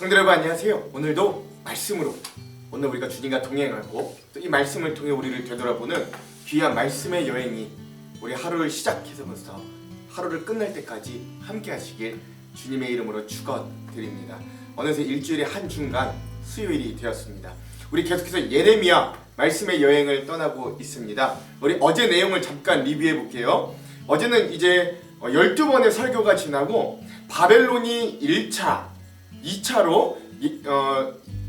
성도 여러분 안녕하세요. 오늘도 말씀으로 오늘 우리가 주님과 동행하고 또 이 말씀을 통해 우리를 되돌아보는 귀한 말씀의 여행이 우리 하루를 시작해서부터 하루를 끝날 때까지 함께 하시길 주님의 이름으로 축원드립니다. 어느새 일주일의 한 중간 수요일이 되었습니다. 우리 계속해서 예레미야 말씀의 여행을 떠나고 있습니다. 우리 어제 내용을 잠깐 리뷰해 볼게요. 어제는 이제 12번의 설교가 지나고 바벨론이 1차, 2차로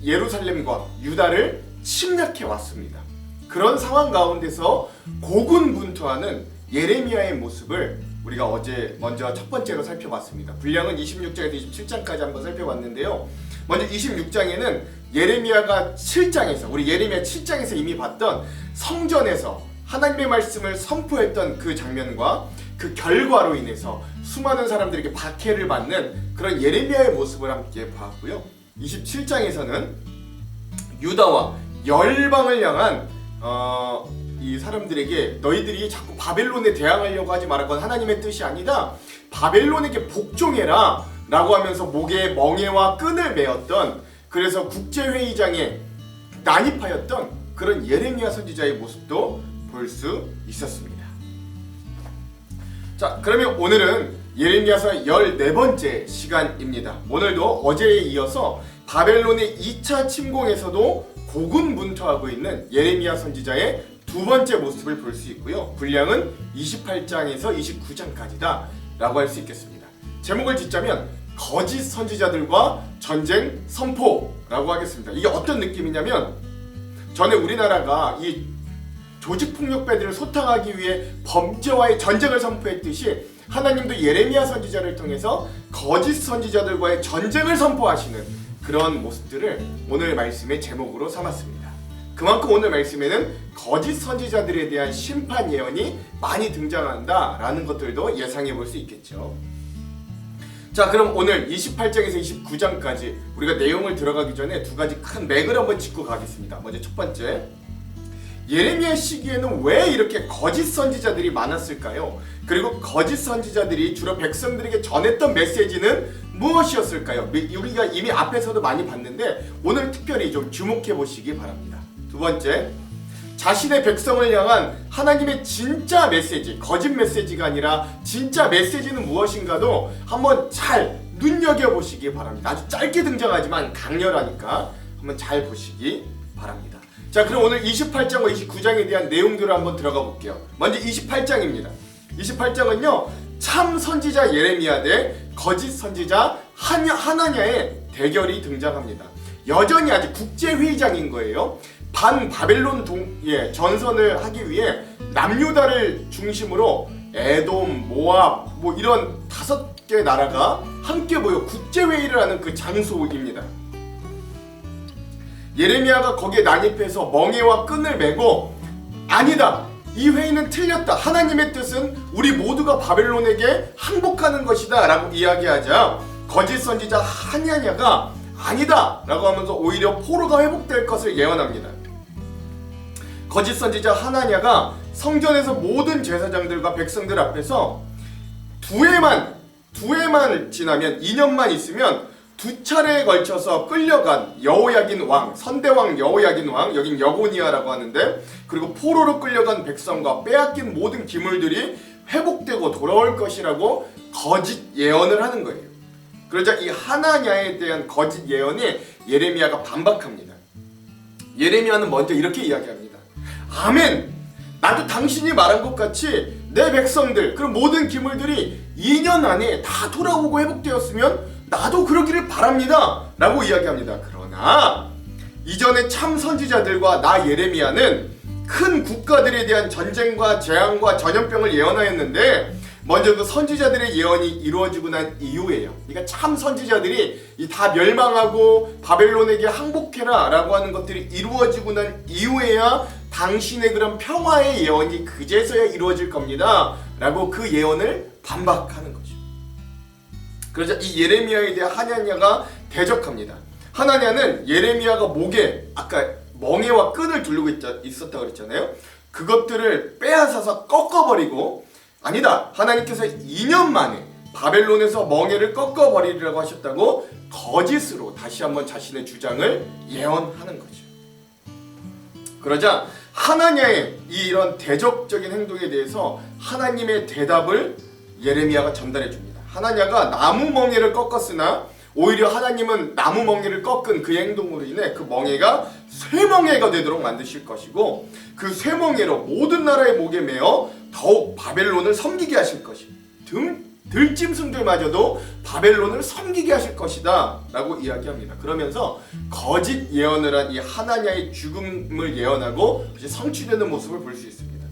예루살렘과 유다를 침략해 왔습니다. 그런 상황 가운데서 고군분투하는 예레미야의 모습을 우리가 어제 먼저 첫 번째로 살펴봤습니다. 분량은 26장에서 27장까지 한번 살펴봤는데요. 먼저 26장에는 예레미야가 7장에서 우리 예레미야 7장에서 이미 봤던 성전에서 하나님의 말씀을 선포했던 그 장면과 그 결과로 인해서 수많은 사람들에게 박해를 받는 그런 예레미야의 모습을 함께 봤고요. 27장에서는 유다와 열방을 향한 이 사람들에게 너희들이 자꾸 바벨론에 대항하려고 하지 말건 하나님의 뜻이 아니다. 바벨론에게 복종해라 라고 하면서 목에 멍에와 끈을 메었던, 그래서 국제회의장에 난입하였던 그런 예레미야 선지자의 모습도 볼 수 있었습니다. 자, 그러면 오늘은 예레미야서 14번째 시간입니다. 오늘도 어제에 이어서 바벨론의 2차 침공에서도 고군분투하고 있는 예레미야 선지자의 두 번째 모습을 볼 수 있고요. 분량은 28장에서 29장까지다 라고 할 수 있겠습니다. 제목을 짓자면 거짓 선지자들과 전쟁 선포라고 하겠습니다. 이게 어떤 느낌이냐면, 전에 우리나라가 이 조직폭력배들을 소탕하기 위해 범죄와의 전쟁을 선포했듯이 하나님도 예레미야 선지자를 통해서 거짓 선지자들과의 전쟁을 선포하시는 그런 모습들을 오늘 말씀의 제목으로 삼았습니다. 그만큼 오늘 말씀에는 거짓 선지자들에 대한 심판 예언이 많이 등장한다라는 것들도 예상해 볼 수 있겠죠. 자, 그럼 오늘 28장에서 29장까지 우리가 내용을 들어가기 전에 두 가지 큰 맥을 한번 짚고 가겠습니다. 먼저 첫 번째, 예레미야 시기에는 왜 이렇게 거짓 선지자들이 많았을까요? 그리고 거짓 선지자들이 주로 백성들에게 전했던 메시지는 무엇이었을까요? 우리가 이미 앞에서도 많이 봤는데 오늘 특별히 좀 주목해 보시기 바랍니다. 두 번째, 자신의 백성을 향한 하나님의 진짜 메시지, 거짓 메시지가 아니라 진짜 메시지는 무엇인가도 한번 잘 눈여겨보시기 바랍니다. 아주 짧게 등장하지만 강렬하니까 한번 잘 보시기 바랍니다. 자, 그럼 오늘 28장과 29장에 대한 내용들을 한번 들어가 볼게요. 먼저 28장입니다. 28장은요, 참 선지자 예레미야 대 거짓 선지자 하나냐의 대결이 등장합니다. 여전히 아직 국제회의장인 거예요. 반 바벨론 전선을 하기 위해 남유다를 중심으로 에돔, 모압 이런 5개 나라가 함께 모여 국제회의를 하는 그 장소입니다. 예레미야가 거기에 난입해서 멍에와 끈을 메고, 아니다, 이 회의는 틀렸다, 하나님의 뜻은 우리 모두가 바벨론에게 항복하는 것이다 라고 이야기하자 거짓 선지자 하냐냐가 아니다 라고 하면서 오히려 포로가 회복될 것을 예언합니다. 거짓 선지자 하나냐가 성전에서 모든 제사장들과 백성들 앞에서 두 해만 지나면, 2년만 있으면 2차례에 걸쳐서 끌려간 여호야긴 왕, 선대왕 여호야긴 왕, 여긴 여고니아라고 하는데, 그리고 포로로 끌려간 백성과 빼앗긴 모든 기물들이 회복되고 돌아올 것이라고 거짓 예언을 하는 거예요. 그러자 이 하나냐에 대한 거짓 예언에 예레미야가 반박합니다. 예레미야는 먼저 이렇게 이야기합니다. 아멘! 나도 당신이 말한 것 같이 내 백성들, 그럼 모든 기물들이 2년 안에 다 돌아오고 회복되었으면 나도 그러기를 바랍니다 라고 이야기합니다. 그러나 이전에 참 선지자들과 나 예레미야는 큰 국가들에 대한 전쟁과 재앙과 전염병을 예언하였는데, 먼저 그 선지자들의 예언이 이루어지고 난 이후에요. 그러니까 참 선지자들이 다 멸망하고 바벨론에게 항복해라 라고 하는 것들이 이루어지고 난 이후에야 당신의 그런 평화의 예언이 그제서야 이루어질 겁니다 라고 그 예언을 반박하는 거죠. 그러자 이 예레미야에 대해 하냐냐가 대적합니다. 하나냐는 예레미야가 목에 아까 멍에와 끈을 두르고 있었다고 그랬잖아요. 그것들을 빼앗아서 꺾어버리고, 아니다, 하나님께서 2년 만에 바벨론에서 멍에를 꺾어버리리라고 하셨다고 거짓으로 다시 한번 자신의 주장을 예언하는 거죠. 그러자 하나냐의 이런 대적적인 행동에 대해서 하나님의 대답을 예레미야가 전달해 줍니다. 하나냐가 나무 멍에를 꺾었으나 오히려 하나님은 나무 멍에를 꺾은 그 행동으로 인해 그 멍에가 쇠멍에가 되도록 만드실 것이고, 그 쇠멍에로 모든 나라의 목에 매어 더욱 바벨론을 섬기게 하실 것이, 들짐승들마저도 바벨론을 섬기게 하실 것이다 라고 이야기합니다. 그러면서 거짓 예언을 한 이 하나냐의 죽음을 예언하고 성취되는 모습을 볼 수 있습니다.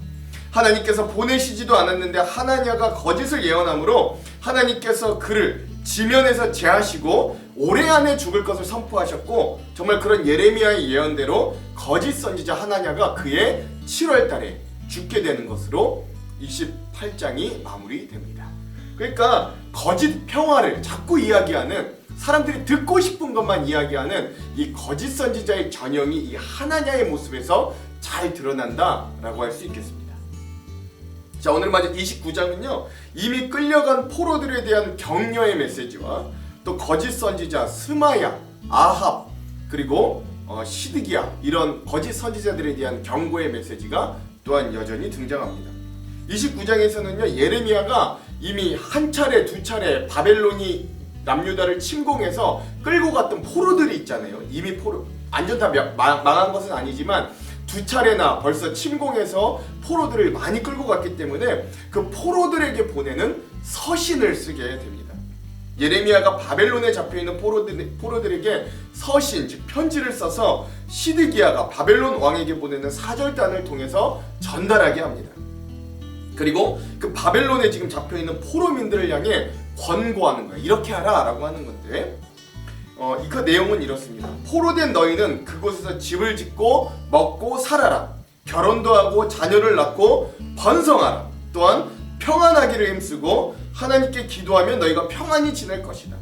하나님께서 보내시지도 않았는데 하나냐가 거짓을 예언함으로 하나님께서 그를 지면에서 제하시고 올해 안에 죽을 것을 선포하셨고, 정말 그런 예레미야의 예언대로 거짓 선지자 하나냐가 그의 7월 달에 죽게 되는 것으로 28장이 마무리됩니다. 그러니까 거짓 평화를 자꾸 이야기하는, 사람들이 듣고 싶은 것만 이야기하는 이 거짓 선지자의 전형이 이 하나냐의 모습에서 잘 드러난다라고 할 수 있겠습니다. 자, 오늘 맞은 29장은요, 이미 끌려간 포로들에 대한 격려의 메시지와 또 거짓 선지자 스마야, 아합, 그리고 시드기야, 이런 거짓 선지자들에 대한 경고의 메시지가 또한 여전히 등장합니다. 29장에서는요, 예레미야가 이미 한 차례, 두 차례 바벨론이 남유다를 침공해서 끌고 갔던 포로들이 있잖아요. 이미 완전 다 망한 것은 아니지만 두 차례나 벌써 침공해서 포로들을 많이 끌고 갔기 때문에 그 포로들에게 보내는 서신을 쓰게 됩니다. 예레미야가 바벨론에 잡혀있는 포로들에게 서신, 즉 편지를 써서 시드기야가 바벨론 왕에게 보내는 사절단을 통해서 전달하게 합니다. 그리고 그 바벨론에 지금 잡혀있는 포로민들을 향해 권고하는 거예요. 이렇게 하라 라고 하는 건데, 그 내용은 이렇습니다. 포로된 너희는 그곳에서 집을 짓고 먹고 살아라. 결혼도 하고 자녀를 낳고 번성하라. 또한 평안하기를 힘쓰고 하나님께 기도하면 너희가 평안히 지낼 것이다.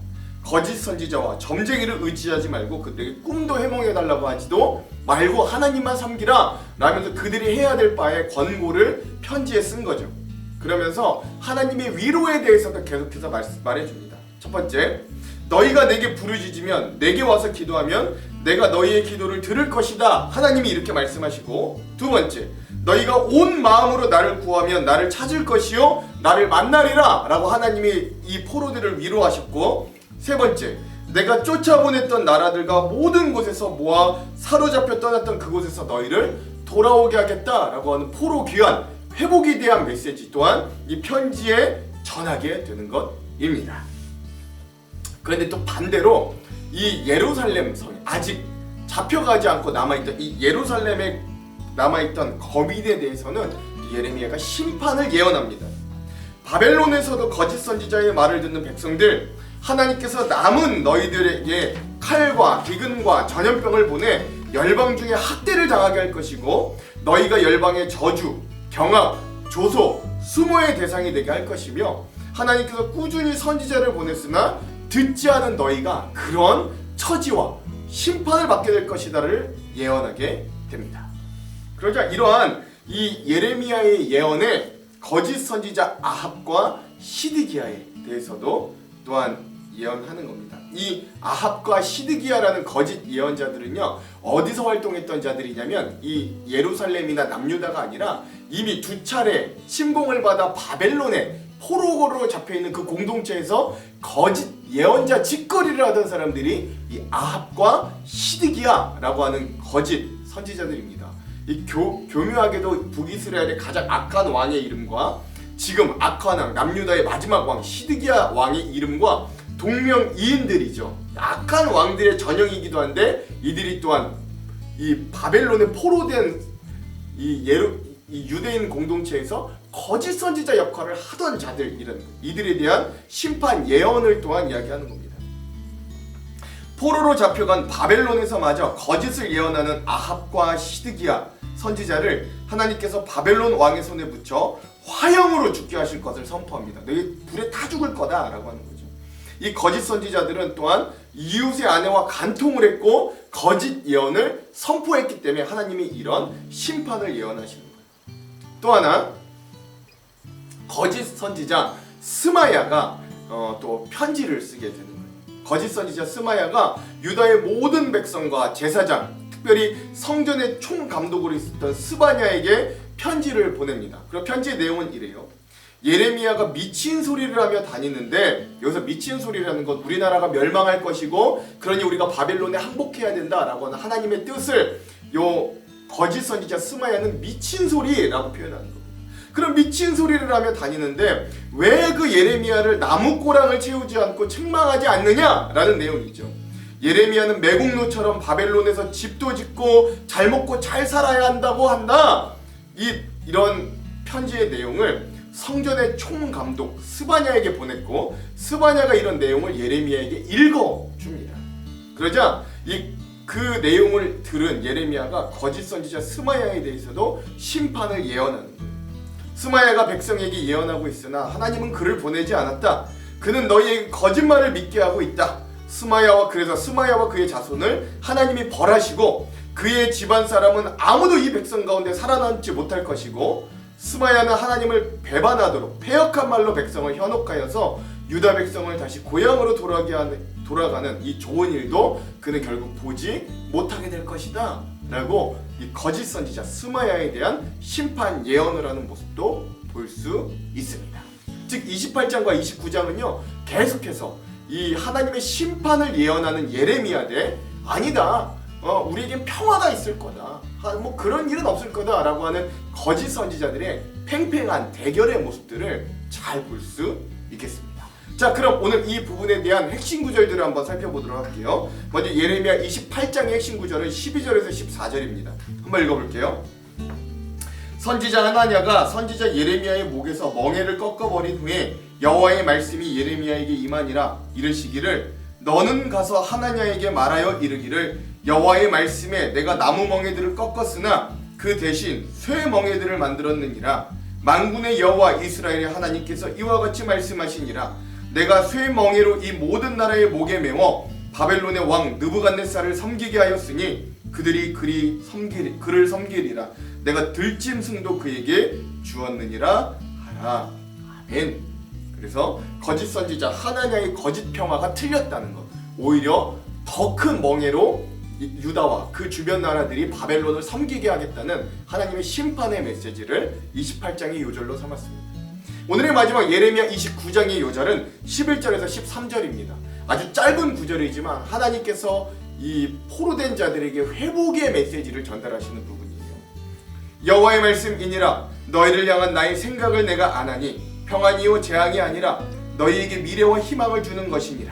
거짓 선지자와 점쟁이를 의지하지 말고 그들에게 꿈도 해몽해달라고 하지도 말고 하나님만 섬기라 라면서 그들이 해야 될 바에 권고를 편지에 쓴 거죠. 그러면서 하나님의 위로에 대해서도 계속해서 말해줍니다. 첫 번째, 너희가 내게 부르짖으면, 내게 와서 기도하면 내가 너희의 기도를 들을 것이다. 하나님이 이렇게 말씀하시고, 두 번째, 너희가 온 마음으로 나를 구하면 나를 찾을 것이요 나를 만나리라 라고 하나님이 이 포로들을 위로하셨고, 세 번째, 내가 쫓아보냈던 나라들과 모든 곳에서 모아 사로잡혀 떠났던 그곳에서 너희를 돌아오게 하겠다 라고 하는 포로 귀환, 회복에 대한 메시지 또한 이 편지에 전하게 되는 것입니다. 그런데 또 반대로 이 예루살렘 성이 아직 잡혀가지 않고 남아있던 이 예루살렘에 남아있던 거민에 대해서는 예레미야가 심판을 예언합니다. 바벨론에서도 거짓 선지자의 말을 듣는 백성들, 하나님께서 남은 너희들에게 칼과 기근과 전염병을 보내 열방 중에 학대를 당하게 할 것이고, 너희가 열방의 저주, 경악, 조소, 수모의 대상이 되게 할 것이며, 하나님께서 꾸준히 선지자를 보냈으나 듣지 않은 너희가 그런 처지와 심판을 받게 될 것이다를 예언하게 됩니다. 그러자 이러한 이 예레미야의 예언에 거짓 선지자 아합과 시드기야에 대해서도 또한 예언하는 겁니다. 이 아합과 시드기야라는 거짓 예언자들은요, 어디서 활동했던 자들이냐면 이 예루살렘이나 남유다가 아니라 이미 두 차례 침공을 받아 바벨론에 포로로 잡혀있는 그 공동체에서 거짓 예언자 짓거리를 하던 사람들이 이 아합과 시드기야라고 하는 거짓 선지자들입니다. 이 교묘하게도 북이스라엘의 가장 악한 왕의 이름과 지금 악한 왕 남유다의 마지막 왕 시드기야 왕의 이름과 동명이인들이죠. 악한 왕들의 전형이기도 한데 이들이 또한 이 바벨론에 포로된 이 유대인 공동체에서 거짓 선지자 역할을 하던 자들, 이들에 대한 심판 예언을 또한 이야기하는 겁니다. 포로로 잡혀간 바벨론에서 마저 거짓을 예언하는 아합과 시드기야 선지자를 하나님께서 바벨론 왕의 손에 붙여 화형으로 죽게 하실 것을 선포합니다. 너희 불에 타 죽을 거다라고 하는 거죠. 이 거짓 선지자들은 또한 이웃의 아내와 간통을 했고 거짓 예언을 선포했기 때문에 하나님이 이런 심판을 예언하시는 거예요. 또 하나, 거짓 선지자 스마야가 또 편지를 쓰게 되는 거예요. 거짓 선지자 스마야가 유다의 모든 백성과 제사장, 특별히 성전의 총감독으로 있었던 스바냐에게 편지를 보냅니다. 그리고 편지의 내용은 이래요. 예레미야가 미친 소리를 하며 다니는데, 여기서 미친 소리라는 건 우리나라가 멸망할 것이고 그러니 우리가 바벨론에 항복해야 된다라고 하는 하나님의 뜻을 요 거짓 선지자 스마야는 미친 소리라고 표현하는 겁니다. 그럼 미친 소리를 하며 다니는데 왜 그 예레미야를 나무꼬랑을 채우지 않고 책망하지 않느냐라는 내용이죠. 예레미야는 매국노처럼 바벨론에서 집도 짓고 잘 먹고 잘 살아야 한다고 한다. 이런 편지의 내용을 성전의 총감독 스바냐에게 보냈고, 스바냐가 이런 내용을 예레미야에게 읽어줍니다. 그러자 그 내용을 들은 예레미야가 거짓 선지자 스마야에 대해서도 심판을 예언하는 거예요. 스마야가 백성에게 예언하고 있으나 하나님은 그를 보내지 않았다. 그는 너희에게 거짓말을 믿게 하고 있다. 그래서 스마야와 그의 자손을 하나님이 벌하시고 그의 집안 사람은 아무도 이 백성 가운데 살아남지 못할 것이고, 스마야는 하나님을 배반하도록 패역한 말로 백성을 현혹하여서 유다 백성을 다시 고향으로 돌아가는 이 좋은 일도 그는 결국 보지 못하게 될 것이다 라고 이 거짓 선지자 스마야에 대한 심판 예언을 하는 모습도 볼 수 있습니다. 즉 28장과 29장은요 계속해서 이 하나님의 심판을 예언하는 예레미야 대 아니다, 우리에겐 평화가 있을 거다, 뭐 그런 일은 없을 거다 라고 하는 거짓 선지자들의 팽팽한 대결의 모습들을 잘 볼 수 있겠습니다. 자, 그럼 오늘 이 부분에 대한 핵심 구절들을 한번 살펴보도록 할게요. 먼저 예레미야 28장의 핵심 구절은 12절에서 14절입니다. 한번 읽어볼게요. 선지자 하나냐가 선지자 예레미야의 목에서 멍에를 꺾어버린 후에 여호와의 말씀이 예레미야에게 임하니라. 이르시기를 너는 가서 하나냐에게 말하여 이르기를 여호와의 말씀에 내가 나무 멍에들을 꺾었으나 그 대신 쇠 멍에들을 만들었느니라. 만군의 여호와 이스라엘의 하나님께서 이와 같이 말씀하시니라. 내가 쇠 멍에로 이 모든 나라의 목에 메워 바벨론의 왕 느부갓네살을 섬기게 하였으니 그들이 그를 섬기리라. 내가 들짐승도 그에게 주었느니라 하라. 아멘. 그래서 거짓 선지자 하나냐의 거짓 평화가 틀렸다는 것, 오히려 더 큰 멍에로 유다와 그 주변 나라들이 바벨론을 섬기게 하겠다는 하나님의 심판의 메시지를 28장의 요절로 삼았습니다. 오늘의 마지막 예레미야 29장의 요절은 11절에서 13절입니다. 아주 짧은 구절이지만 하나님께서 이 포로된 자들에게 회복의 메시지를 전달하시는 부분이에요. 여호와의 말씀이니라. 너희를 향한 나의 생각을 내가 아나니 평안이요 재앙이 아니라 너희에게 미래와 희망을 주는 것이니라.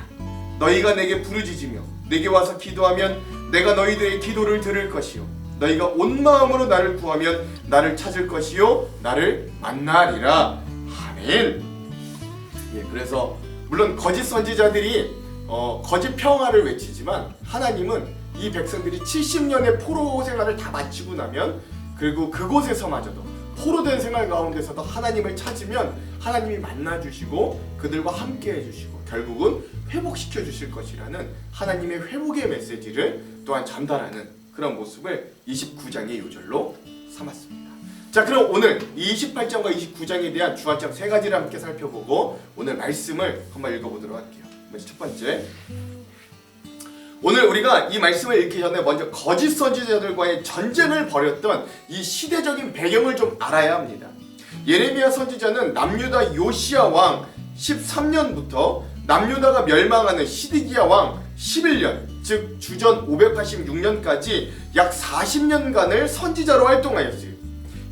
너희가 내게 부르짖으며 내게 와서 기도하면 내가 너희들의 기도를 들을 것이요 너희가 온 마음으로 나를 구하면 나를 찾을 것이요 나를 만나리라. 아멘. 그래서 물론 거짓 선지자들이 거짓 평화를 외치지만 하나님은 이 백성들이 70년의 포로 생활을 다 마치고 나면, 그리고 그곳에서마저도 포로된 생활 가운데서도 하나님을 찾으면 하나님이 만나주시고 그들과 함께 해주시고 결국은 회복시켜 주실 것이라는 하나님의 회복의 메시지를 또한 전달하는 그런 모습을 29장의 요절로 삼았습니다. 자, 그럼 오늘 28장과 29장에 대한 주안점 세 가지를 함께 살펴보고 오늘 말씀을 한번 읽어보도록 할게요. 먼저 첫 번째, 오늘 우리가 이 말씀을 읽기 전에 먼저 거짓 선지자들과의 전쟁을 벌였던 이 시대적인 배경을 좀 알아야 합니다. 예레미야 선지자는 남유다 요시야 왕 13년부터 남유다가 멸망하는 시드기야 왕 11년, 즉 주전 586년까지 약 40년간을 선지자로 활동하였어요.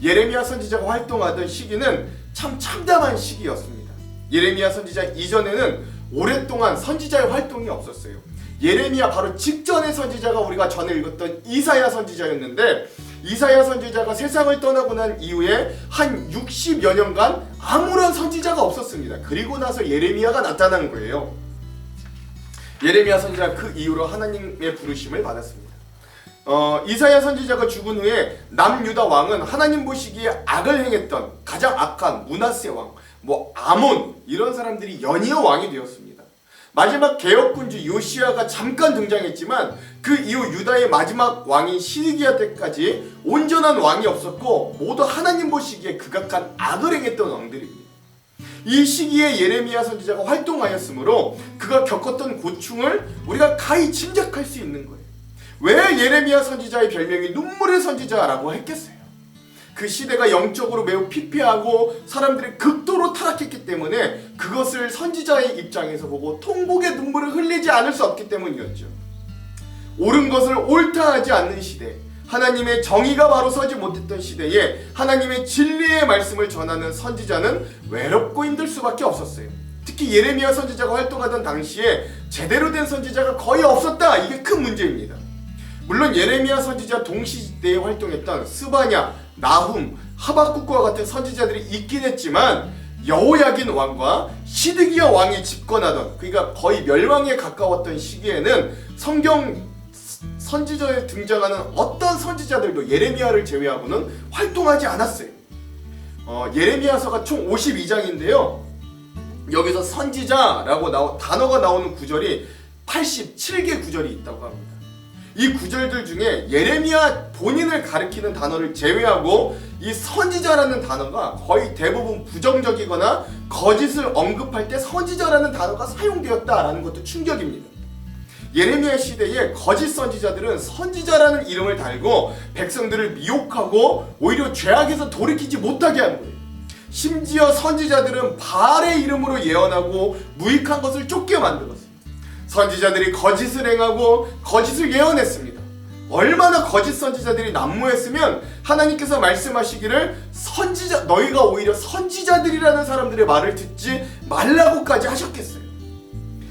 예레미야 선지자가 활동하던 시기는 참 참담한 시기였습니다. 예레미야 선지자 이전에는 오랫동안 선지자의 활동이 없었어요. 예레미야 바로 직전의 선지자가 우리가 전에 읽었던 이사야 선지자였는데, 이사야 선지자가 세상을 떠나고 난 이후에 한 60여 년간 아무런 선지자가 없었습니다. 그리고 나서 예레미야가 나타난 거예요. 예레미야 선지자가 그 이후로 하나님의 부르심을 받았습니다. 이사야 선지자가 죽은 후에 남유다 왕은 하나님 보시기에 악을 행했던 가장 악한 므낫세 왕, 아몬 이런 사람들이 연이어 왕이 되었습니다. 마지막 개혁군주 요시야가 잠깐 등장했지만 그 이후 유다의 마지막 왕인 시드기야 때까지 온전한 왕이 없었고 모두 하나님 보시기에 극악한 악을 행했던 왕들입니다. 이 시기에 예레미야 선지자가 활동하였으므로 그가 겪었던 고충을 우리가 가히 짐작할 수 있는 거예요. 왜 예레미야 선지자의 별명이 눈물의 선지자라고 했겠어요? 그 시대가 영적으로 매우 피폐하고 사람들이 극도로 타락했기 때문에 그것을 선지자의 입장에서 보고 통곡의 눈물을 흘리지 않을 수 없기 때문이었죠. 옳은 것을 옳다 하지 않는 시대, 하나님의 정의가 바로 서지 못했던 시대에 하나님의 진리의 말씀을 전하는 선지자는 외롭고 힘들 수밖에 없었어요. 특히 예레미야 선지자가 활동하던 당시에 제대로 된 선지자가 거의 없었다. 이게 큰 문제입니다. 물론 예레미야 선지자 동시대에 활동했던 스바냐, 나훔, 하박국과 같은 선지자들이 있긴 했지만 여호야긴 왕과 시드기야 왕이 집권하던, 그러니까 거의 멸망에 가까웠던 시기에는 성경 선지자에 등장하는 어떤 선지자들도 예레미야를 제외하고는 활동하지 않았어요. 예레미야서가 총 52장인데요. 여기서 선지자라고 단어가 나오는 구절이 87개 구절이 있다고 합니다. 이 구절들 중에 예레미야 본인을 가리키는 단어를 제외하고 이 선지자라는 단어가 거의 대부분 부정적이거나 거짓을 언급할 때 선지자라는 단어가 사용되었다라는 것도 충격입니다. 예레미야 시대에 거짓 선지자들은 선지자라는 이름을 달고 백성들을 미혹하고 오히려 죄악에서 돌이키지 못하게 하는 거예요. 심지어 선지자들은 바알의 이름으로 예언하고 무익한 것을 쫓게 만들었어요. 선지자들이 거짓을 행하고 거짓을 예언했습니다. 얼마나 거짓 선지자들이 난무했으면 하나님께서 말씀하시기를 너희가 오히려 선지자들이라는 사람들의 말을 듣지 말라고까지 하셨겠어요.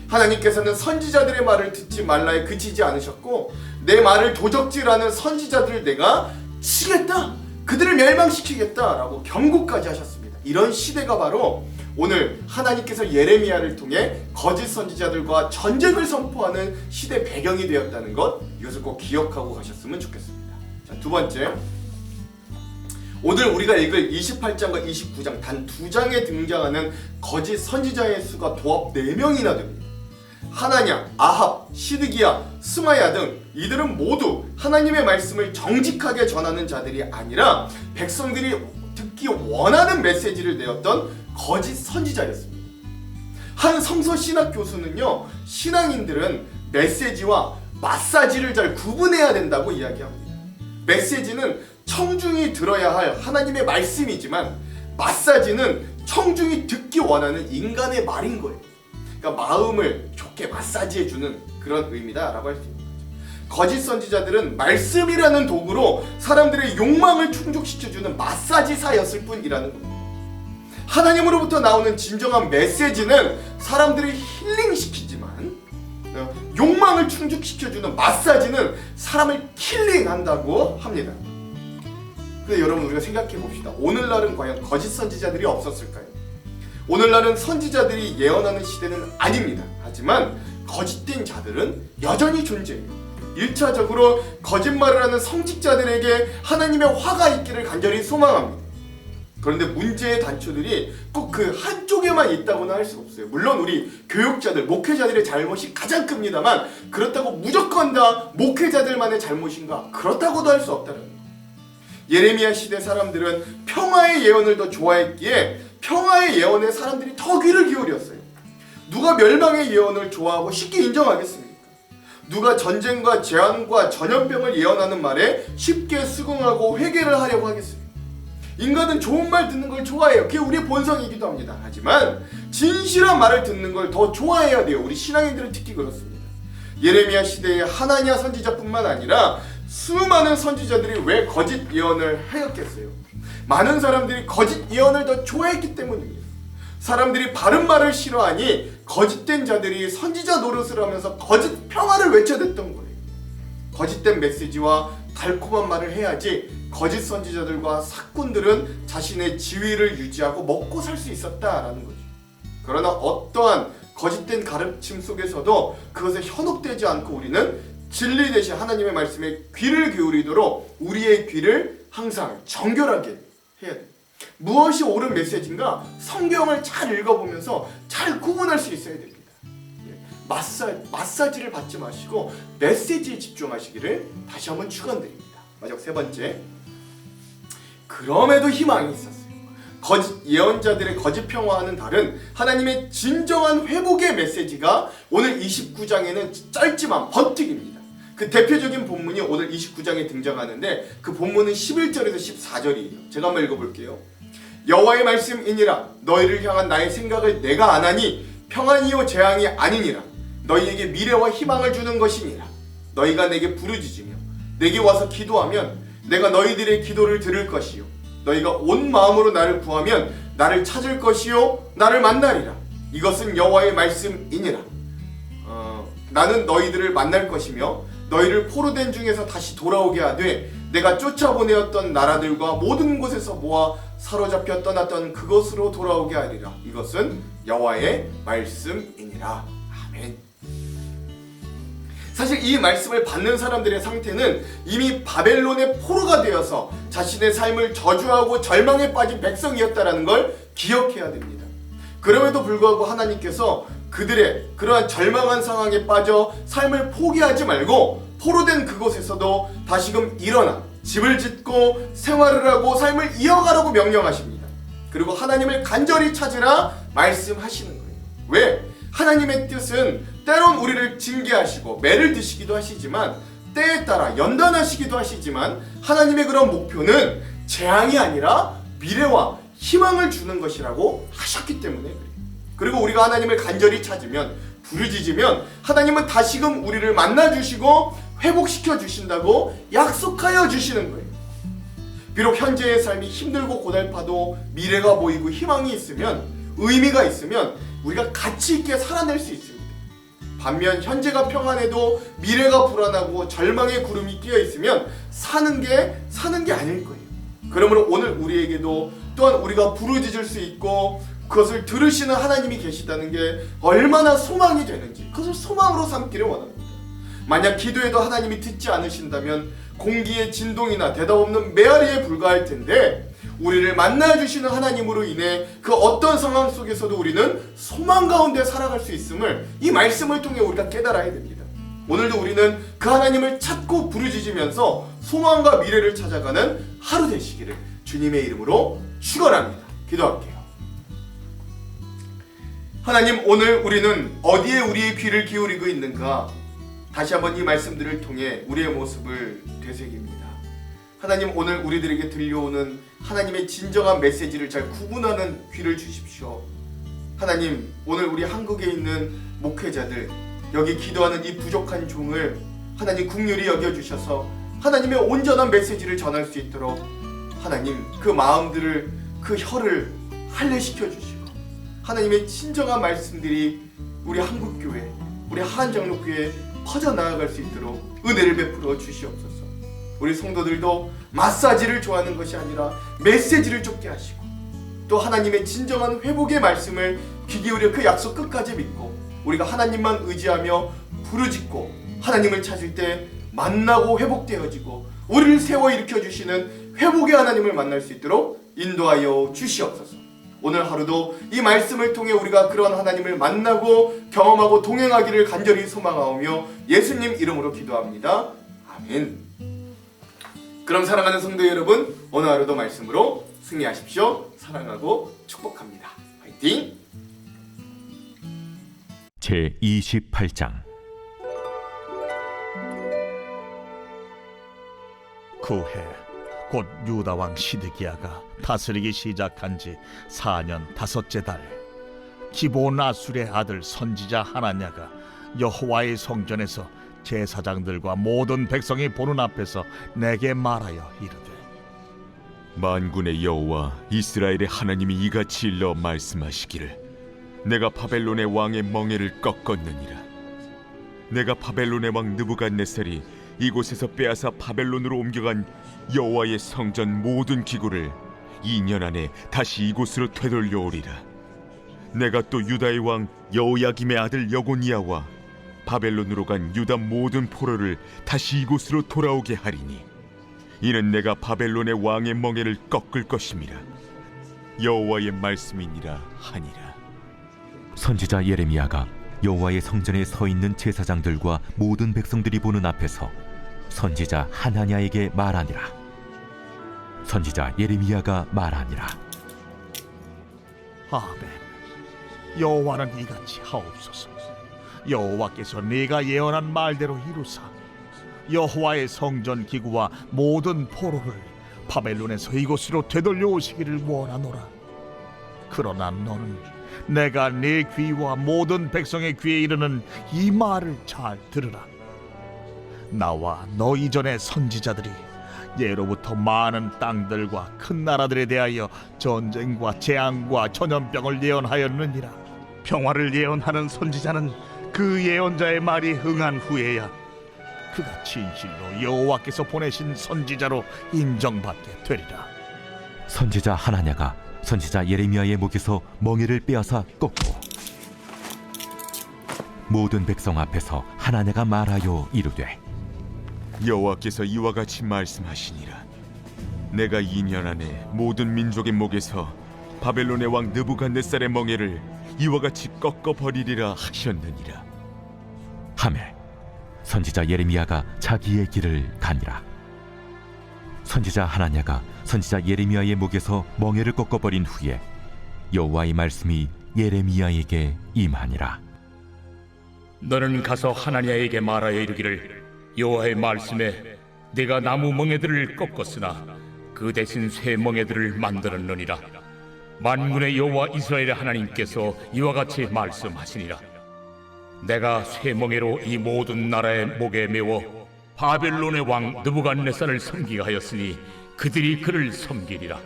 하나님께서는 선지자들의 말을 듣지 말라에 그치지 않으셨고 내 말을 도적질하는 선지자들을 내가 치겠다, 그들을 멸망시키겠다라고 경고까지 하셨습니다. 이런 시대가 바로 오늘 하나님께서 예레미야를 통해 거짓 선지자들과 전쟁을 선포하는 시대 배경이 되었다는 것, 이것을 꼭 기억하고 가셨으면 좋겠습니다. 자, 두 번째, 오늘 우리가 읽을 28장과 29장 단 2장에 등장하는 거짓 선지자의 수가 도합 4명이나 됩니다. 하나냐, 아합, 시드기야, 스마야 등 이들은 모두 하나님의 말씀을 정직하게 전하는 자들이 아니라 백성들이 듣기 원하는 메시지를 내었던 거짓 선지자였습니다. 한 성서 신학 교수는요, 신앙인들은 메시지와 마사지를 잘 구분해야 된다고 이야기합니다. 메시지는 청중이 들어야 할 하나님의 말씀이지만 마사지는 청중이 듣기 원하는 인간의 말인 거예요. 그러니까 마음을 좋게 마사지해주는 그런 의미다라고 할 수 있는 거죠. 거짓 선지자들은 말씀이라는 도구로 사람들의 욕망을 충족시켜주는 마사지사였을 뿐이라는 겁니다. 하나님으로부터 나오는 진정한 메시지는 사람들을 힐링시키지만 욕망을 충족시켜주는 마사지는 사람을 킬링한다고 합니다. 그래서 여러분, 우리가 생각해 봅시다. 오늘날은 과연 거짓 선지자들이 없었을까요? 오늘날은 선지자들이 예언하는 시대는 아닙니다. 하지만 거짓된 자들은 여전히 존재해요. 1차적으로 거짓말을 하는 성직자들에게 하나님의 화가 있기를 간절히 소망합니다. 그런데 문제의 단초들이 꼭 그 한쪽에만 있다고는 할 수 없어요. 물론 우리 교육자들, 목회자들의 잘못이 가장 큽니다만 그렇다고 무조건 다 목회자들만의 잘못인가? 그렇다고도 할 수 없다는 거예요. 예레미야 시대 사람들은 평화의 예언을 더 좋아했기에 평화의 예언에 사람들이 더 귀를 기울였어요. 누가 멸망의 예언을 좋아하고 쉽게 인정하겠습니까? 누가 전쟁과 재앙과 전염병을 예언하는 말에 쉽게 수긍하고 회개를 하려고 하겠습니까? 인간은 좋은 말 듣는 걸 좋아해요. 그게 우리의 본성이기도 합니다. 하지만 진실한 말을 듣는 걸 더 좋아해야 돼요. 우리 신앙인들은 특히 그렇습니다. 예레미야 시대의 하나냐 선지자뿐만 아니라 수많은 선지자들이 왜 거짓 예언을 하였겠어요? 많은 사람들이 거짓 예언을 더 좋아했기 때문입니다. 사람들이 바른 말을 싫어하니 거짓된 자들이 선지자 노릇을 하면서 거짓 평화를 외쳐댔던 거예요. 거짓된 메시지와 달콤한 말을 해야지 거짓 선지자들과 사꾼들은 자신의 지위를 유지하고 먹고 살 수 있었다라는 거죠. 그러나 어떠한 거짓된 가르침 속에서도 그것에 현혹되지 않고 우리는 진리 대신 하나님의 말씀에 귀를 기울이도록 우리의 귀를 항상 정결하게 해야 돼요. 무엇이 옳은 메시지인가? 성경을 잘 읽어보면서 잘 구분할 수 있어야 됩니다. 마사지를 받지 마시고 메시지에 집중하시기를 다시 한번 축원드립니다. 마지막 세 번째, 그럼에도 희망이 있었어요. 거짓 예언자들의 거짓 평화와는 다른 하나님의 진정한 회복의 메시지가 오늘 29장에는 짧지만 번뜩입니다. 그 대표적인 본문이 오늘 29장에 등장하는데 그 본문은 11절에서 14절이에요. 제가 한번 읽어볼게요. 여호와의 말씀이니라. 너희를 향한 나의 생각을 내가 아나니 평안이요 재앙이 아니니라. 너희에게 미래와 희망을 주는 것이니라. 너희가 내게 부르짖으며 내게 와서 기도하면 내가 너희들의 기도를 들을 것이요 너희가 온 마음으로 나를 구하면 나를 찾을 것이요 나를 만나리라. 이것은 여호와의 말씀이니라. 나는 너희들을 만날 것이며 너희를 포로된 중에서 다시 돌아오게 하되 내가 쫓아보내었던 나라들과 모든 곳에서 모아 사로잡혀 떠났던 그곳으로 돌아오게 하리라. 이것은 여호와의 말씀이니라. 아멘. 사실 이 말씀을 받는 사람들의 상태는 이미 바벨론의 포로가 되어서 자신의 삶을 저주하고 절망에 빠진 백성이었다는 걸 기억해야 됩니다. 그럼에도 불구하고 하나님께서 그들의 그러한 절망한 상황에 빠져 삶을 포기하지 말고 포로된 그곳에서도 다시금 일어나 집을 짓고 생활을 하고 삶을 이어가라고 명령하십니다. 그리고 하나님을 간절히 찾으라 말씀하시는 거예요. 왜? 하나님의 뜻은 때론 우리를 징계하시고 매를 드시기도 하시지만 때에 따라 연단하시기도 하시지만 하나님의 그런 목표는 재앙이 아니라 미래와 희망을 주는 것이라고 하셨기 때문에 그래요. 그리고 우리가 하나님을 간절히 찾으면 부르짖으면 하나님은 다시금 우리를 만나주시고 회복시켜 주신다고 약속하여 주시는 거예요. 비록 현재의 삶이 힘들고 고달파도 미래가 보이고 희망이 있으면 의미가 있으면 우리가 가치 있게 살아낼 수 있습니다. 반면 현재가 평안해도 미래가 불안하고 절망의 구름이 끼어 있으면 사는 게 아닐 거예요. 그러므로 오늘 우리에게도 또한 우리가 부르짖을 수 있고 그것을 들으시는 하나님이 계시다는 게 얼마나 소망이 되는지 그것을 소망으로 삼기를 원합니다. 만약 기도해도 하나님이 듣지 않으신다면 공기의 진동이나 대답 없는 메아리에 불과할 텐데 우리를 만나주시는 하나님으로 인해 그 어떤 상황 속에서도 우리는 소망 가운데 살아갈 수 있음을 이 말씀을 통해 우리가 깨달아야 됩니다. 오늘도 우리는 그 하나님을 찾고 부르짖으면서 소망과 미래를 찾아가는 하루 되시기를 주님의 이름으로 축원합니다. 기도할게요. 하나님, 오늘 우리는 어디에 우리의 귀를 기울이고 있는가? 다시 한번 이 말씀들을 통해 우리의 모습을 되새깁니다. 하나님, 오늘 우리들에게 들려오는 하나님의 진정한 메시지를 잘 구분하는 귀를 주십시오. 하나님, 오늘 우리 한국에 있는 목회자들, 여기 기도하는 이 부족한 종을 하나님 긍휼히 여겨주셔서 하나님의 온전한 메시지를 전할 수 있도록 하나님 그 마음들을, 그 혀를 할례시켜 주시고 하나님의 진정한 말씀들이 우리 한국교회, 우리 하한장로교회에 퍼져나아갈 수 있도록 은혜를 베풀어 주시옵소서. 우리 성도들도 마사지를 좋아하는 것이 아니라 메시지를 쫓게 하시고 또 하나님의 진정한 회복의 말씀을 귀 기울여 그 약속 끝까지 믿고 우리가 하나님만 의지하며 부르짖고 하나님을 찾을 때 만나고 회복되어지고 우리를 세워 일으켜 주시는 회복의 하나님을 만날 수 있도록 인도하여 주시옵소서. 오늘 하루도 이 말씀을 통해 우리가 그런 하나님을 만나고 경험하고 동행하기를 간절히 소망하오며 예수님 이름으로 기도합니다. 아멘. 그럼 사랑하는 성도 여러분, 오늘 하루도 말씀으로 승리하십시오. 사랑하고 축복합니다. 화이팅! 제28장 그해 곧 유다 왕 시드기야가 다스리기 시작한 지 4년 5째 달, 기브온 아술의 아들 선지자 하나냐가 여호와의 성전에서 제사장들과 모든 백성이 보는 앞에서 내게 말하여 이르되, 만군의 여호와 이스라엘의 하나님이 이같이 일러 말씀하시기를, 내가 바벨론의 왕의 멍에를 꺾었느니라. 내가 바벨론의 왕 느부갓네살이 이곳에서 빼앗아 바벨론으로 옮겨간 여호와의 성전 모든 기구를 2년 안에 다시 이곳으로 되돌려오리라. 내가 또 유다의 왕 여호야김의 아들 여고니아와 바벨론으로 간 유다 모든 포로를 다시 이곳으로 돌아오게 하리니, 이는 내가 바벨론의 왕의 멍에를 꺾을 것임이라. 여호와의 말씀이니라 하니라. 선지자 예레미야가 여호와의 성전에 서 있는 제사장들과 모든 백성들이 보는 앞에서 선지자 하나냐에게 말하니라. 선지자 예레미야가 말하니라. 아멘. 여호와는 이같이 하옵소서. 여호와께서 네가 예언한 말대로 이루사 여호와의 성전 기구와 모든 포로를 바벨론에서 이곳으로 되돌려 오시기를 원하노라. 그러나 너는 내가 네 귀와 모든 백성의 귀에 이르는 이 말을 잘 들으라. 나와 너 이전의 선지자들이 예로부터 많은 땅들과 큰 나라들에 대하여 전쟁과 재앙과 전염병을 예언하였느니라. 평화를 예언하는 선지자는 그 예언자의 말이 응한 후에야 그가 진실로 여호와께서 보내신 선지자로 인정받게 되리라. 선지자 하나냐가 선지자 예레미야의 목에서 멍에를 빼앗아 꺾고 모든 백성 앞에서 하나냐가 말하여 이르되 여호와께서 이와 같이 말씀하시니라. 내가 2년 안에 모든 민족의 목에서 바벨론의 왕 느부갓네살의 멍에를 이와 같이 꺾어 버리리라 하셨느니라. 하매 선지자 예레미야가 자기의 길을 가니라. 선지자 하나냐가 선지자 예레미야의 목에서 멍에를 꺾어버린 후에 여호와의 말씀이 예레미야에게 임하니라. 너는 가서 하나냐에게 말하여 이르기를 여호와의 말씀에 내가 나무 멍에들을 꺾었으나 그 대신 새 멍에들을 만들었느니라. 만군의 여호와 이스라엘의 하나님께서 이와 같이 말씀하시니라. 내가 새 멍에로 이 모든 나라의 목에 메워 바벨론의 왕 느부갓네살을 섬기게 하였으니 그들이 그를 섬기리라.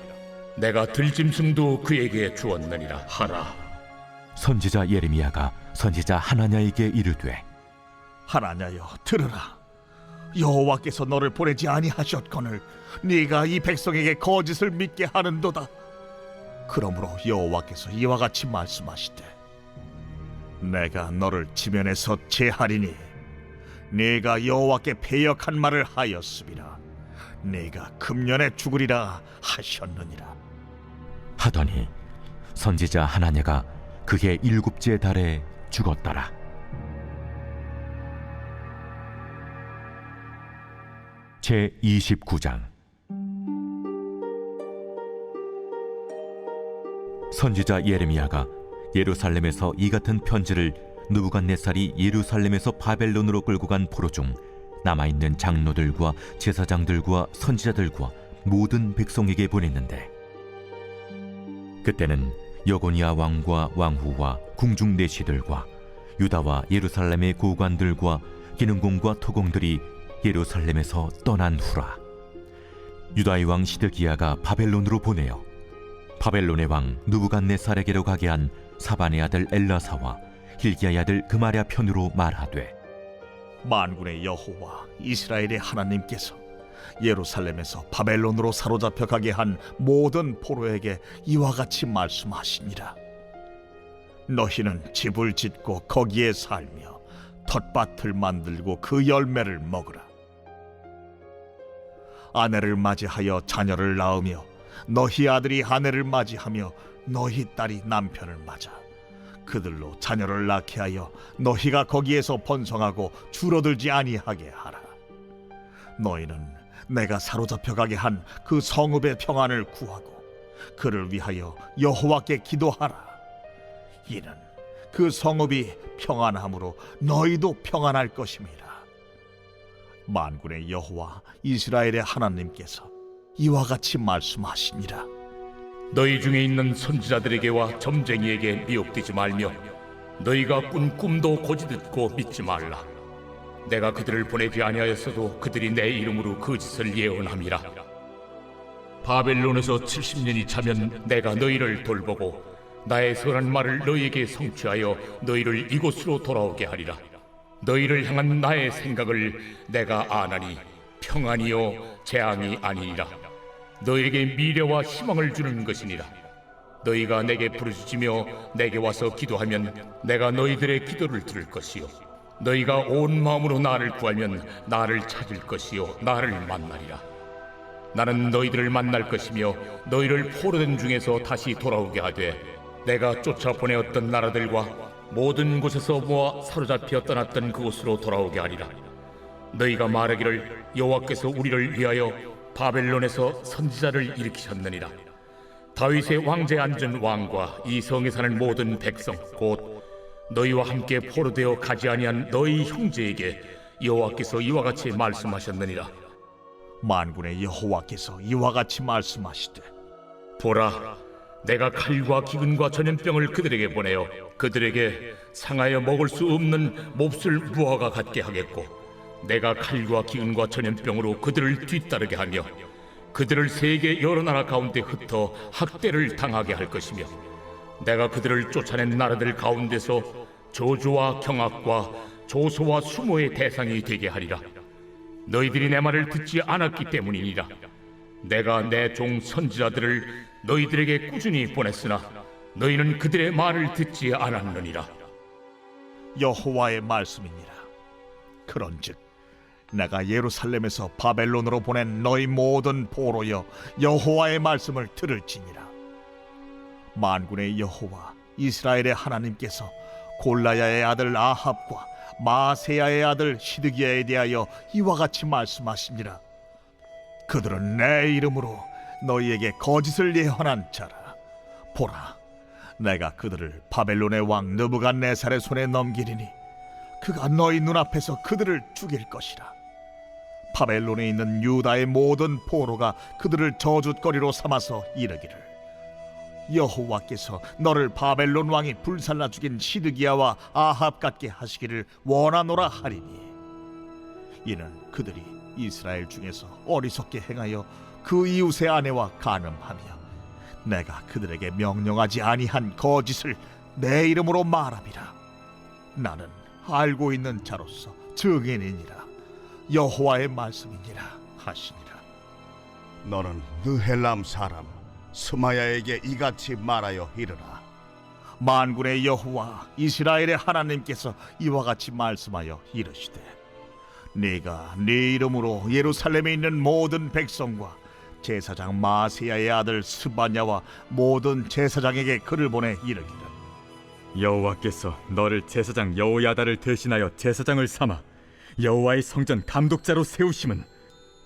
내가 들짐승도 그에게 주었느니라 하라. 선지자 예레미야가 선지자 하나냐에게 이르되 하나냐여 들으라. 여호와께서 너를 보내지 아니하셨거늘 네가 이 백성에게 거짓을 믿게 하는도다. 그러므로 여호와께서 이와 같이 말씀하시되 내가 너를 지면에서 제하리니 네가 여호와께 배역한 말을 하였음이라. 네가 금년에 죽으리라 하셨느니라. 하더니 선지자 하나냐가 그해 7째 달에 죽었더라. 제 29장. 선지자 예레미야가 예루살렘에서 이 같은 편지를 느부갓네살이 예루살렘에서 바벨론으로 끌고 간 포로 중 남아있는 장로들과 제사장들과 선지자들과 모든 백성에게 보냈는데, 그때는 여고니아 왕과 왕후와 궁중 내시들과 유다와 예루살렘의 고관들과 기능공과 토공들이 예루살렘에서 떠난 후라. 유다의 왕 시드기야가 바벨론으로 보내어 바벨론의 왕 느부갓네살에게로 가게 한 사반의 아들 엘라사와 hil기야의 아들 그마랴 편으로 말하되 만군의 여호와 이스라엘의 하나님께서 예루살렘에서 바벨론으로 사로잡혀 가게 한 모든 포로에게 이와 같이 말씀하시니라. 너희는 집을 짓고 거기에 살며 텃밭을 만들고 그 열매를 먹으라. 아내를 맞이하여 자녀를 낳으며 너희 아들이 아내를 맞이하며 너희 딸이 남편을 맞아 그들로 자녀를 낳게 하여 너희가 거기에서 번성하고 줄어들지 아니하게 하라. 너희는 내가 사로잡혀 가게 한 그 성읍의 평안을 구하고 그를 위하여 여호와께 기도하라. 이는 그 성읍이 평안함으로 너희도 평안할 것임이라. 만군의 여호와 이스라엘의 하나님께서 이와 같이 말씀하시니라. 너희 중에 있는 선지자들에게와 점쟁이에게 미혹되지 말며 너희가 꾼 꿈도 고지듣고 믿지 말라. 내가 그들을 보내지 아니하였어도 그들이 내 이름으로 그 짓을 예언함이라. 바벨론에서 70년이 차면 내가 너희를 돌보고 나의 선한 말을 너희에게 성취하여 너희를 이곳으로 돌아오게 하리라. 너희를 향한 나의 생각을 내가 아나니 평안이요 재앙이 아니니라. 너희에게 미래와 희망을 주는 것이니라. 너희가 내게 부르짖으며 내게 와서 기도하면 내가 너희들의 기도를 들을 것이요 너희가 온 마음으로 나를 구하면 나를 찾을 것이요 나를 만나리라. 나는 너희들을 만날 것이며 너희를 포로된 중에서 다시 돌아오게 하되 내가 쫓아 보내었던 나라들과 모든 곳에서 모아 사로잡혀 떠났던 그곳으로 돌아오게 하리라. 너희가 말하기를 여호와께서 우리를 위하여 바벨론에서 선지자를 일으키셨느니라. 다윗의 왕좌에 앉은 왕과 이 성에 사는 모든 백성 곧 너희와 함께 포로되어 가지 아니한 너희 형제에게 여호와께서 이와 같이 말씀하셨느니라. 만군의 여호와께서 이와 같이 말씀하시되 보라, 내가 칼과 기근과 전염병을 그들에게 보내어 그들에게 상하여 먹을 수 없는 몹쓸 무화과 같게 하겠고, 내가 칼과 기근과 전염병으로 그들을 뒤따르게 하며 그들을 세계 여러 나라 가운데 흩어 학대를 당하게 할 것이며, 내가 그들을 쫓아낸 나라들 가운데서 저주와 경악과 조소와 수모의 대상이 되게 하리라. 너희들이 내 말을 듣지 않았기 때문이니라. 내가 내 종 선지자들을 너희들에게 꾸준히 보냈으나 너희는 그들의 말을 듣지 않았느니라. 여호와의 말씀이니라. 그런즉 내가 예루살렘에서 바벨론으로 보낸 너희 모든 포로여, 여호와의 말씀을 들을지니라. 만군의 여호와 이스라엘의 하나님께서 골라야의 아들 아합과 마세야의 아들 시드기야에 대하여 이와 같이 말씀하시니라. 그들은 내 이름으로 너희에게 거짓을 예언한 자라. 보라, 내가 그들을 바벨론의 왕 느부갓네살의 손에 넘기리니 그가 너희 눈앞에서 그들을 죽일 것이라. 바벨론에 있는 유다의 모든 포로가 그들을 저주거리로 삼아서 이르기를, 여호와께서 너를 바벨론 왕이 불살라 죽인 시드기야와 아합 같게 하시기를 원하노라 하리니, 이는 그들이 이스라엘 중에서 어리석게 행하여 그 이웃의 아내와 간음하며 내가 그들에게 명령하지 아니한 거짓을 내 이름으로 말함이라. 나는 알고 있는 자로서 증인이니라. 여호와의 말씀이니라 하시니라. 너는 느헬람 사람 스마야에게 이같이 말하여 이르라. 만군의 여호와 이스라엘의 하나님께서 이와 같이 말씀하여 이르시되, 네가 네 이름으로 예루살렘에 있는 모든 백성과 제사장 마세야의 아들 스바냐와 모든 제사장에게 글을 보내 이르기를, 여호와께서 너를 제사장 여호야다를 대신하여 제사장을 삼아 여호와의 성전 감독자로 세우심은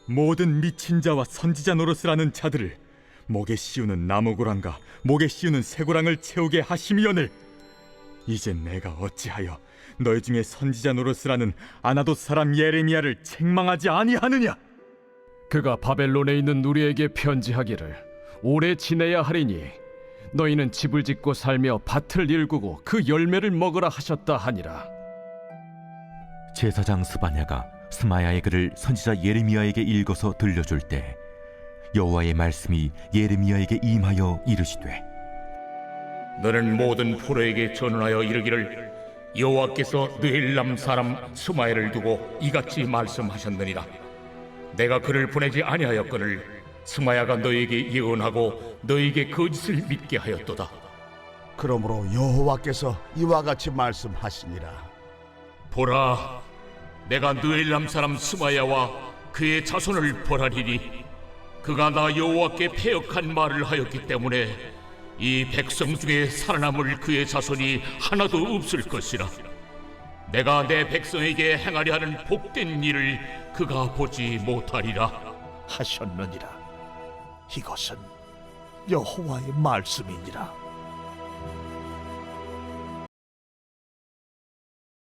모든 미친 자와 선지자 노릇을 하는 자들을 목에 씌우는 나무고랑과 목에 씌우는 쇠고랑을 채우게 하심이오늘, 이제 내가 어찌하여 너희 중에 선지자 노릇을 하는 아나돗 사람 예레미야를 책망하지 아니하느냐? 그가 바벨론에 있는 우리에게 편지하기를 오래 지내야 하리니 너희는 집을 짓고 살며 밭을 일구고 그 열매를 먹으라 하셨다 하니라. 제사장 스바냐가 스마야의 글을 선지자 예레미야에게 읽어서 들려줄 때 여호와의 말씀이 예레미야에게 임하여 이르시되, 너는 모든 포로에게 전언하여 이르기를, 여호와께서 느헬람 사람 스마야를 두고 이같이 말씀하셨느니라. 내가 그를 보내지 아니하였거늘 스마야가 너희에게 예언하고 너희에게 거짓을 믿게 하였도다. 그러므로 여호와께서 이와 같이 말씀하시니라. 보라, 내가 느헬람 사람 스마야와 그의 자손을 벌하리니 그가 나 여호와께 패역한 말을 하였기 때문에 이 백성 중에 살아남을 그의 자손이 하나도 없을 것이라. 내가 내 백성에게 행하려 하는 복된 일을 그가 보지 못하리라 하셨느니라. 이것은 여호와의 말씀이니라.